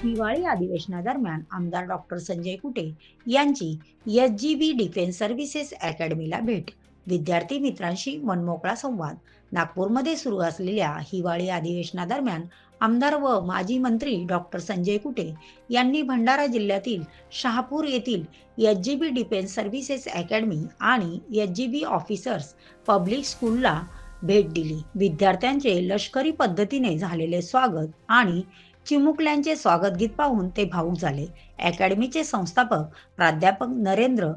हिवाळी अधिवेशनादरम्यान आमदार डॉक्टर संजय कुटे यांची एस.जी.बी. डिफेन्स सर्व्हिसेस अकॅडमीला भेट. विद्यार्थी मित्रांशी मनमोकळा संवाद. नागपूरमध्ये सुरू असलेल्या हिवाळी अधिवेशनादरम्यान आमदार व माजी मंत्री डॉक्टर संजय कुटे यांनी भंडारा जिल्ह्यातील शहापूर येथील एस.जी.बी. डिफेन्स सर्व्हिसेस अकॅडमी आणि एस.जी.बी. ऑफिसर्स पब्लिक स्कूलला भेट दिली. विद्यार्थ्यांचे लष्करी पद्धतीने झालेले स्वागत आणि चिमुकल्यांचे स्वागतगीत पाहून ते भावुक झाले. अकॅडमीचे संस्थापक प्राध्यापक नरेंद्र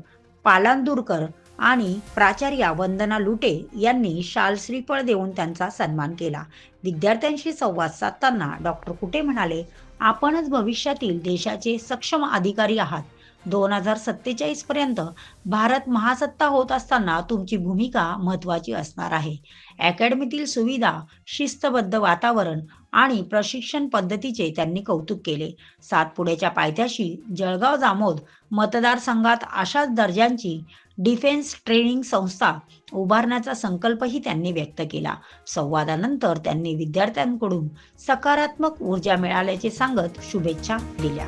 पालांदुरकर आणि प्राचार्या वंदना लुटे यांनी शाल श्रीफळ देऊन त्यांचा सन्मान केला. विद्यार्थ्यांशी संवाद साधताना डॉक्टर कुटे म्हणाले, आपणच भविष्यातील देशाचे सक्षम अधिकारी आहात. 2047 पर्यंत भारत महासत्ता होत असताना तुमची भूमिका महत्त्वाची असणार आहे. अकॅडमीतील सुविधा, शिस्तबद्ध वातावरण आणि प्रशिक्षण पद्धतीचे त्यांनी कौतुक केले. सातपुड्याच्या पायथ्याशी जळगाव जामोद मतदारसंघात अशाच दर्जाची डिफेन्स ट्रेनिंग संस्था उभारण्याचा संकल्पही त्यांनी व्यक्त केला. संवादानंतर त्यांनी विद्यार्थ्यांकडून सकारात्मक ऊर्जा मिळाल्याचे सांगत शुभेच्छा दिल्या.